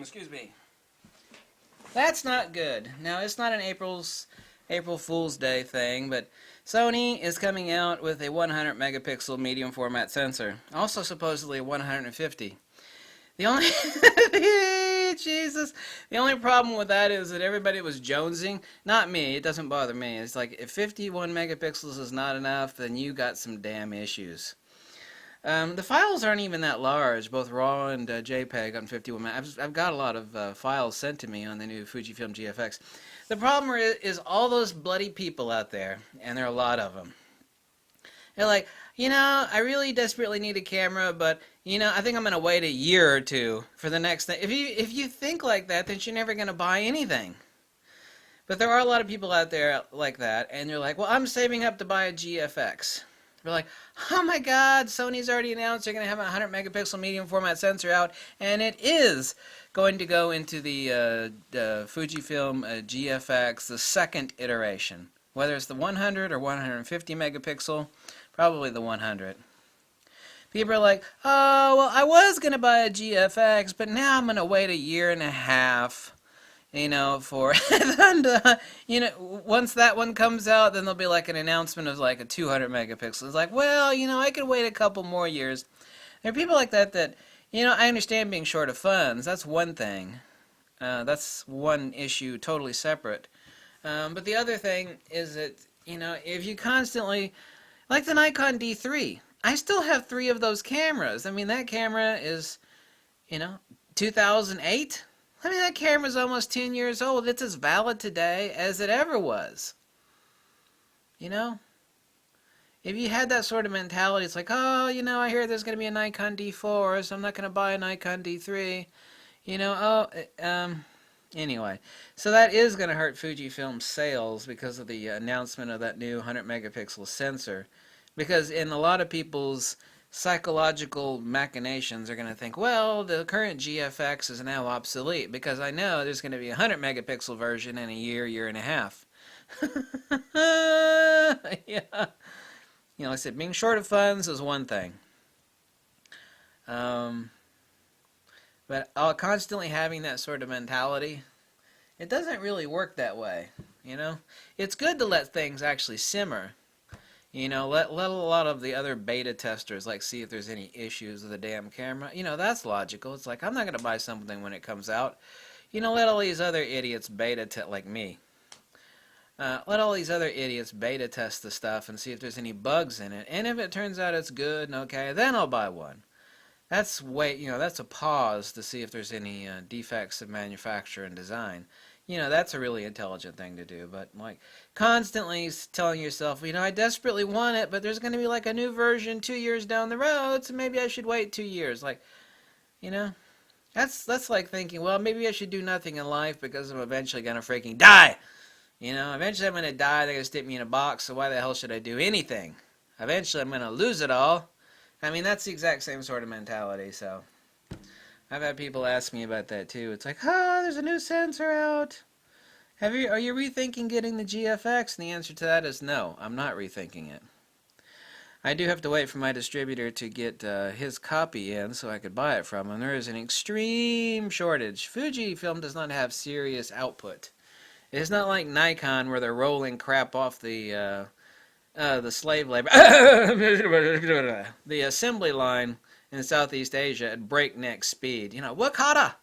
Excuse me. That's not good. Now, it's not an April Fool's Day thing, but Sony is coming out with a 100 megapixel medium format sensor. Also supposedly a 150. The only Jesus, the only problem with that is that everybody was jonesing. Not me. It doesn't bother me. It's like if 51 megapixels is not enough, then you got some damn issues. The files aren't even that large, both RAW and JPEG on 51 meg. I've got a lot of files sent to me on the new Fujifilm GFX. The problem is all those bloody people out there, and there are a lot of them. They're like, I really desperately need a camera, but I think I'm gonna wait a year or two for the next thing. If you think like that, then you're never gonna buy anything. But there are a lot of people out there like that, and they're like, well, I'm saving up to buy a GFX. They're like, oh my God, Sony's already announced they're gonna have a 100 megapixel medium format sensor out, and it is going to go into the Fujifilm GFX, the second iteration. Whether it's the 100 or 150 megapixel, probably the 100. People are like, oh, well, I was going to buy a GFX, but now I'm going to wait a year and a half, for, and, once that one comes out, then there'll be like an announcement of like a 200 megapixel. It's like, well, I could wait a couple more years. There are people like that, I understand being short of funds. That's one thing. That's one issue totally separate. But the other thing is that, if you constantly, like the Nikon D3, I still have 3 of those cameras. I mean, that camera is, 2008? I mean, that camera's almost 10 years old. It's as valid today as it ever was. If you had that sort of mentality, it's like, oh, I hear there's going to be a Nikon D4, so I'm not going to buy a Nikon D3. Anyway, so that is going to hurt Fujifilm's sales because of the announcement of that new 100 megapixel sensor. Because in a lot of people's psychological machinations, they're going to think, well, the current GFX is now obsolete because I know there's going to be a 100 megapixel version in a year and a half. Yeah. Like I said, being short of funds is one thing. But constantly having that sort of mentality, it doesn't really work that way, It's good to let things actually simmer. Let a lot of the other beta testers, see if there's any issues with the damn camera. That's logical. It's like, I'm not going to buy something when it comes out. Let all these other idiots beta test, like me. Let all these other idiots beta test the stuff and see if there's any bugs in it. And if it turns out it's good and okay, then I'll buy one. That's that's a pause to see if there's any defects of manufacture and design. That's a really intelligent thing to do. But constantly telling yourself, I desperately want it, but there's going to be like a new version 2 years down the road, so maybe I should wait 2 years. That's like thinking, well, maybe I should do nothing in life because I'm eventually going to freaking die. Eventually I'm going to die. They're going to stick me in a box. So why the hell should I do anything? Eventually I'm going to lose it all. I mean, that's the exact same sort of mentality, so I've had people ask me about that too. It's like, oh, there's a new sensor out. Are you rethinking getting the GFX? And the answer to that is no, I'm not rethinking it. I do have to wait for my distributor to get his copy in so I could buy it from him. There is an extreme shortage. Fujifilm does not have serious output. It's not like Nikon where they're rolling crap off the slave labor, the assembly line in Southeast Asia at breakneck speed. Wakata!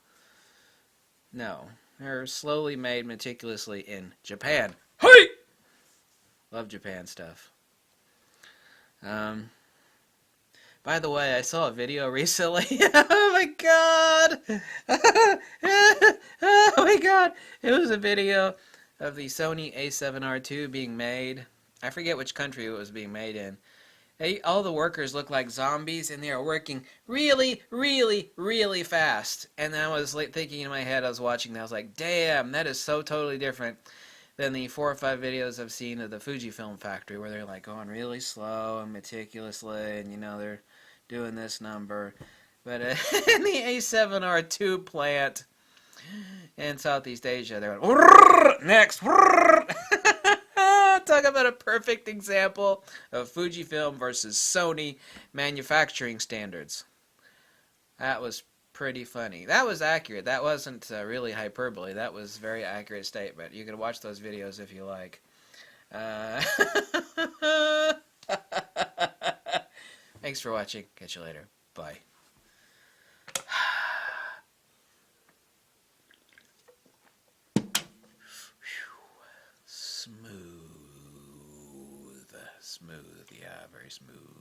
No. They're slowly made meticulously in Japan. Hey! Love Japan stuff. By the way, I saw a video recently. Oh my God! Oh my God! It was a video of the Sony A7R II being made. I forget which country it was being made in. All the workers look like zombies, and they are working really, really, really fast. And I was thinking in my head, I was watching that, I was like, damn, that is so totally different than the 4 or 5 videos I've seen of the Fujifilm factory, where they're going really slow and meticulously, and they're doing this number. But in the A7R II plant in Southeast Asia, they're going, next, talk about a perfect example of Fujifilm versus Sony manufacturing standards. That was pretty funny. That was accurate. That wasn't really hyperbole. That was very accurate statement. You can watch those videos if you like. Uh, Thanks for watching. Catch you later. Bye. Smooth. Smooth. Yeah, very smooth.